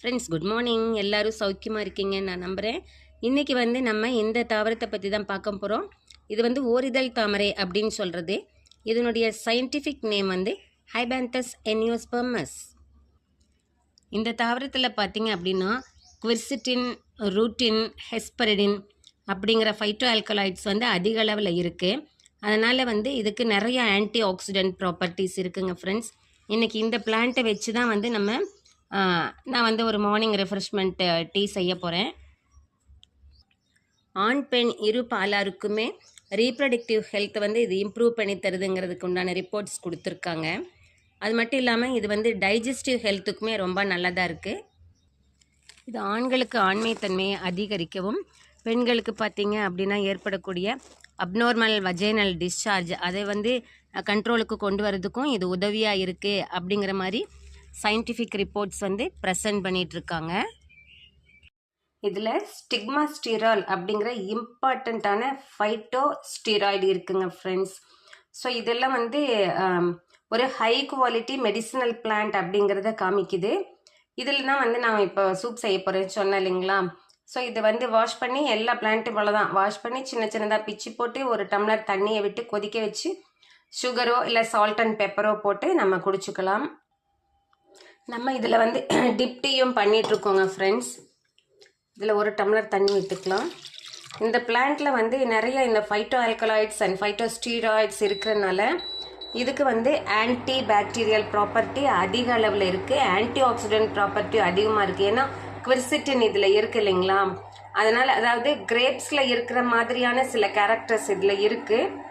Friends good morning. எல்லோரும் சௌக்கியமாக இருக்கீங்கன்னு நான் நம்புகிறேன். இன்றைக்கி நம்ம இந்த தாவரத்தை பற்றி தான் பார்க்க போகிறோம். இது ஓரிதழ் தாமரை அப்படின்னு சொல்கிறது. இதனுடைய சயின்டிஃபிக் நேம் ஹைபேந்தஸ் எனியோஸ்பெர்மஸ். இந்த தாவரத்தில் பார்த்தீங்க அப்படின்னா குவெர்சிட்டின், ரூட்டின், ஹெஸ்பரிடின் அப்படிங்கிற ஃபைட்டோ ஆல்கலாய்ட்ஸ் அதிக அளவில் இருக்குது. அதனால் இதுக்கு நிறைய ஆன்டி ஆக்சிடென்ட் ப்ராப்பர்ட்டிஸ் இருக்குங்க ஃப்ரெண்ட்ஸ். இன்றைக்கி இந்த பிளான்ட்டை வச்சு தான் நம்ம நான் ஒரு மார்னிங் ரெஃப்ரெஷ்மெண்ட் டீ செய்ய போகிறேன். ஆண் பெண் இரு பாலாருக்குமே ரீப்ரொடக்டிவ் ஹெல்த் இது இம்ப்ரூவ் பண்ணி தருதுங்கிறதுக்கு உண்டான ரிப்போர்ட்ஸ் கொடுத்துருக்காங்க. அது மட்டும் இல்லாமல் இது டைஜஸ்டிவ் ஹெல்த்துக்குமே ரொம்ப நல்லதாக இருக்குது. இது ஆண்களுக்கு ஆண்மைத்தன்மையை அதிகரிக்கவும், பெண்களுக்கு பார்த்திங்க அப்படின்னா ஏற்படக்கூடிய அப்நார்மல் வஜைனல் டிஸ்சார்ஜ் அதை கண்ட்ரோலுக்கு கொண்டு வரதுக்கும் இது உதவியாக இருக்குது அப்படிங்கிற மாதிரி சயின்டிஃபிக் ரிப்போர்ட்ஸ் ப்ரெசன்ட் பண்ணிகிட்ருக்காங்க. இதில் ஸ்டிக்மாஸ்டிரால் அப்படிங்கிற இம்பார்ட்டண்ட்டான ஃபைட்டோ ஸ்டீராய்டு இருக்குங்க ஃப்ரெண்ட்ஸ். ஸோ இதெல்லாம் ஒரு ஹை குவாலிட்டி மெடிசினல் பிளான்ட் அப்படிங்கிறத காமிக்குது. இதில் தான் நான் இப்போ சூப் செய்ய போகிறேன்னு சொன்னேன் இல்லைங்களா. ஸோ இதை வாஷ் பண்ணி எல்லா பிளான்ட்டும் போல தான் வாஷ் பண்ணி சின்ன சின்னதாக பிச்சு போட்டு ஒரு டம்ளர் தண்ணியை விட்டு கொதிக்க வச்சு சுகரோ இல்லை சால்ட் அண்ட் பெப்பரோ போட்டு நம்ம குடிச்சுக்கலாம். நம்ம இதில் டிப் டீயும் பண்ணிகிட்ருக்கோங்க ஃப்ரெண்ட்ஸ். இதில் ஒரு டம்ளர் தண்ணி விட்டுக்கலாம். இந்த பிளான்ட்டில் நிறைய இந்த phyto alkaloids and phyto steroids இருக்கிறனால இதுக்கு ஆன்டி பாக்டீரியல் ப்ராப்பர்ட்டி அதிக அளவில் இருக்குது. ஆன்டி ஆக்சிடென்ட் ப்ராப்பர்ட்டி அதிகமாக இருக்குது. ஏன்னா குவெர்சிட்டின் இதில் இருக்குது இல்லைங்களா. அதனால் அதாவது கிரேப்ஸில் இருக்கிற மாதிரியான சில கேரக்டர்ஸ் இதில் இருக்குது.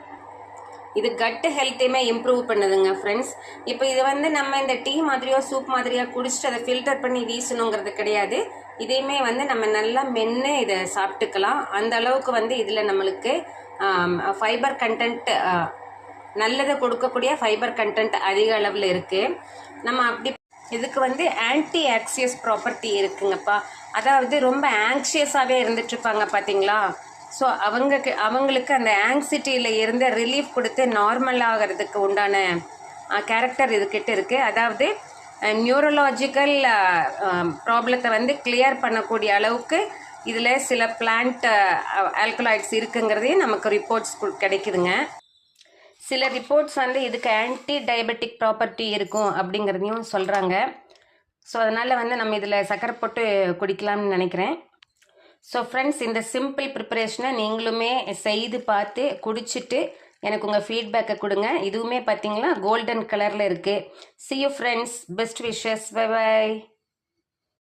இது கட்டு ஹெல்த்தையுமே இம்ப்ரூவ் பண்ணுதுங்க ஃப்ரெண்ட்ஸ். இப்போ இது நம்ம இந்த டீ மாதிரியோ சூப் மாதிரியோ குடிச்சிட்டு அதை ஃபில்டர் பண்ணி வீசணுங்கிறது கிடையாது. இதையுமே நம்ம நல்லா மென்று இதை சாப்பிட்டுக்கலாம். அந்த அளவுக்கு இதில் நம்மளுக்கு ஃபைபர் கண்டென்ட், நல்லதை கொடுக்கக்கூடிய ஃபைபர் கண்டென்ட் அதிக அளவில் இருக்குது. நம்ம அப்படி இதுக்கு ஆன்டி ஆக்சியஸ் ப்ராப்பர்ட்டி இருக்குங்கப்பா. அதாவது ரொம்ப ஆங்ஷியஸாகவே இருந்துட்டுருப்பாங்க பார்த்தீங்களா. ஸோ அவங்களுக்கு அந்த ஆங்ஸைட்டியில் இருந்து ரிலீஃப் கொடுத்து நார்மல் ஆகிறதுக்கு உண்டான கேரக்டர் இதுக்கிட்ட இருக்குது. அதாவது நியூரலாஜிக்கல் ப்ராப்ளத்தை கிளியர் பண்ணக்கூடிய அளவுக்கு இதில் சில பிளான்ட் ஆல்கலாய்ட்ஸ் இருக்குங்கிறதையும் நமக்கு ரிப்போர்ட்ஸ் கிடைக்குதுங்க. சில ரிப்போர்ட்ஸ் இதுக்கு ஆன்டி டயபெட்டிக் ப்ராப்பர்ட்டி இருக்கும் அப்படிங்கிறதையும் சொல்கிறாங்க. ஸோ அதனால் நம்ம இதில் சக்கரை போட்டு குடிக்கலாம்னு நினைக்கிறேன். ஸோ ஃப்ரெண்ட்ஸ், இந்த சிம்பிள் ப்ரிப்பரேஷனை நீங்களுமே செய்து பார்த்து குடிச்சிட்டு எனக்கு உங்கள் ஃபீட்பேக்கை கொடுங்க. இதுவுமே பார்த்தீங்களா கோல்டன் கலரில் இருக்குது. See you friends, best wishes, bye bye.